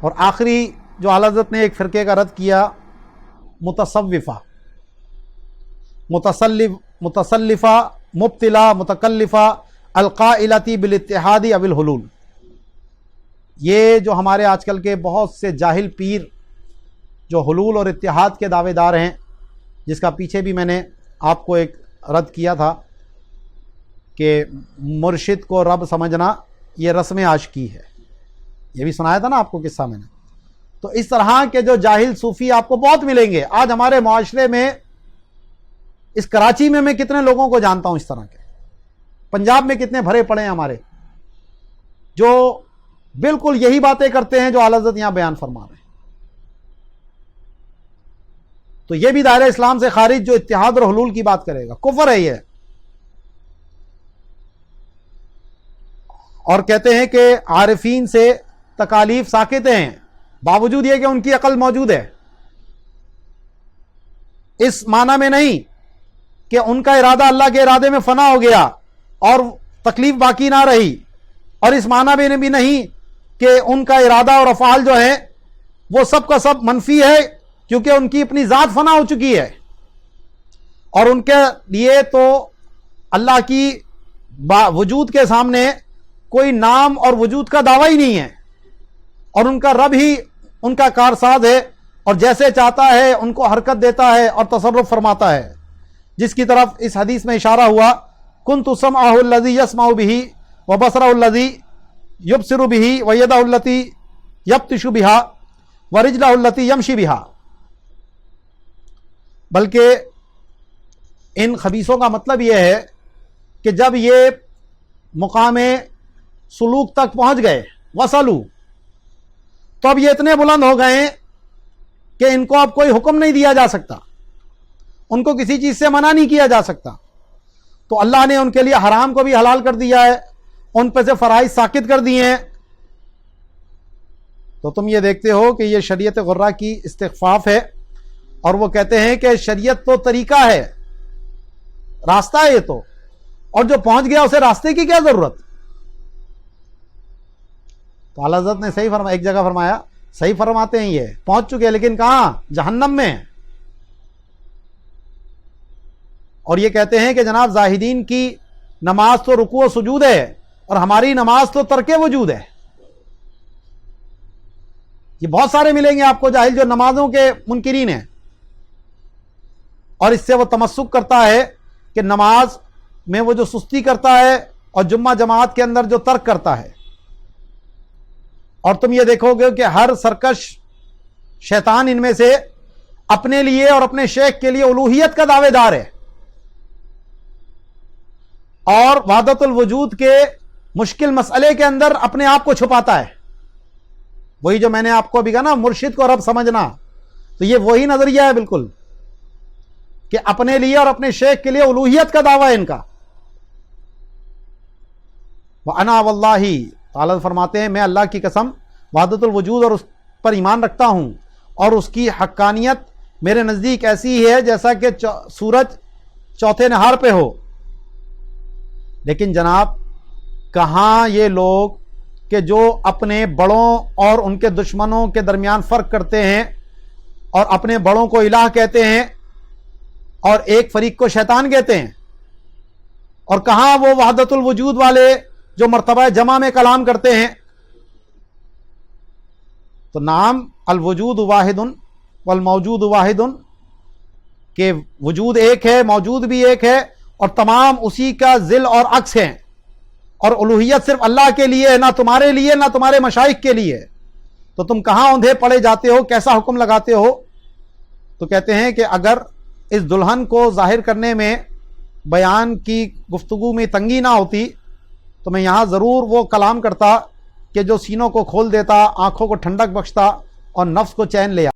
اور آخری جو اعلیٰ حضرت نے ایک فرقے کا رد کیا متصوفہ، متصلفہ، مبتلا، متکلفہ، القائلتی بالاتحاد او الحلول. یہ جو ہمارے آج کل کے بہت سے جاہل پیر جو حلول اور اتحاد کے دعوے دار ہیں، جس کا پیچھے بھی میں نے آپ کو ایک رد کیا تھا کہ مرشد کو رب سمجھنا یہ رسم عاشقی ہے، یہ بھی سنایا تھا نا آپ کو قصہ میں نے. تو اس طرح کے جو جاہل صوفی آپ کو بہت ملیں گے. آج ہمارے معاشرے میں، اس کراچی میں کتنے لوگوں کو جانتا ہوں اس طرح کے، پنجاب میں کتنے بھرے پڑے ہیں ہمارے، جو بالکل یہی باتیں کرتے ہیں جو اعلیٰ حضرت یہاں بیان فرما رہے ہیں. تو یہ بھی دائرہ اسلام سے خارج جو اتحاد اور حلول کی بات کرے گا، کفر ہے یہ. اور کہتے ہیں کہ عارفین سے تکالیف ساکت ہیں، باوجود یہ کہ ان کی عقل موجود ہے. اس معنی میں نہیں کہ ان کا ارادہ اللہ کے ارادے میں فنا ہو گیا اور تکلیف باقی نہ رہی، اور اس معنی میں بھی نہیں کہ ان کا ارادہ اور افعال جو ہیں وہ سب کا سب منفی ہے، کیونکہ ان کی اپنی ذات فنا ہو چکی ہے اور ان کے لیے تو اللہ کی وجود کے سامنے کوئی نام اور وجود کا دعویٰ ہی نہیں ہے، اور ان کا رب ہی ان کا کارساز ہے، اور جیسے چاہتا ہے ان کو حرکت دیتا ہے اور تصرف فرماتا ہے، جس کی طرف اس حدیث میں اشارہ ہوا کنت سمعہ الذی یسمع بہ وبصرہ الذی یبصر بہ ویدہ التی یبطش بہا ورجلہ التی یمشی بہا. بلکہ ان خبیثوں کا مطلب یہ ہے کہ جب یہ مقام سلوک تک پہنچ گئے، وصلوا، تو اب یہ اتنے بلند ہو گئے کہ ان کو اب کوئی حکم نہیں دیا جا سکتا، ان کو کسی چیز سے منع نہیں کیا جا سکتا. تو اللہ نے ان کے لیے حرام کو بھی حلال کر دیا ہے، ان پہ سے فرائض ساقط کر دیے ہیں. تو تم یہ دیکھتے ہو کہ یہ شریعت غرہ کی استخفاف ہے، اور وہ کہتے ہیں کہ شریعت تو طریقہ ہے، راستہ ہے یہ تو، اور جو پہنچ گیا اسے راستے کی کیا ضرورت. تو اعلیٰ حضرت نے صحیح فرمایا، ایک جگہ فرمایا، صحیح فرماتے ہیں یہ پہنچ چکے، لیکن کہاں؟ جہنم میں. اور یہ کہتے ہیں کہ جناب زاہدین کی نماز تو رکوع و سجود ہے اور ہماری نماز تو ترک وجود ہے. یہ بہت سارے ملیں گے آپ کو جاہل جو نمازوں کے منکرین ہیں، اور اس سے وہ تمسک کرتا ہے کہ نماز میں وہ جو سستی کرتا ہے اور جمعہ جماعت کے اندر جو ترک کرتا ہے. اور تم یہ دیکھو گے کہ ہر سرکش شیطان ان میں سے اپنے لیے اور اپنے شیخ کے لیے الوہیت کا دعوے دار ہے، اور وحدت الوجود کے مشکل مسئلے کے اندر اپنے آپ کو چھپاتا ہے. وہی جو میں نے آپ کو ابھی کہا نا، مرشد کو رب سمجھنا، تو یہ وہی نظریہ ہے بالکل، کہ اپنے لیے اور اپنے شیخ کے لیے الوہیت کا دعویٰ ہے ان کا. وَأَنَا وَاللَّهِ، تعالیٰ فرماتے ہیں میں اللہ کی قسم وحدت الوجود اور اس پر ایمان رکھتا ہوں، اور اس کی حقانیت میرے نزدیک ایسی ہے جیسا کہ سورج چوتھے نہار پہ ہو. لیکن جناب کہاں یہ لوگ کہ جو اپنے بڑوں اور ان کے دشمنوں کے درمیان فرق کرتے ہیں اور اپنے بڑوں کو الہ کہتے ہیں اور ایک فریق کو شیطان کہتے ہیں، اور کہاں وہ وحدت الوجود والے جو مرتبہ جمع میں کلام کرتے ہیں. تو نام الوجود واحد والموجود واحد، کہ وجود ایک ہے، موجود بھی ایک ہے، اور تمام اسی کا ذل اور عکس ہیں، اور الوہیت صرف اللہ کے لیے ہے، نہ تمہارے لیے نہ تمہارے مشائخ کے لیے. تو تم کہاں اوندھے پڑے جاتے ہو، کیسا حکم لگاتے ہو. تو کہتے ہیں کہ اگر اس دلہن کو ظاہر کرنے میں بیان کی گفتگو میں تنگی نہ ہوتی تو میں یہاں ضرور وہ کلام کرتا کہ جو سینوں کو کھول دیتا، آنکھوں کو ٹھنڈک بخشتا اور نفس کو چین لے آتا.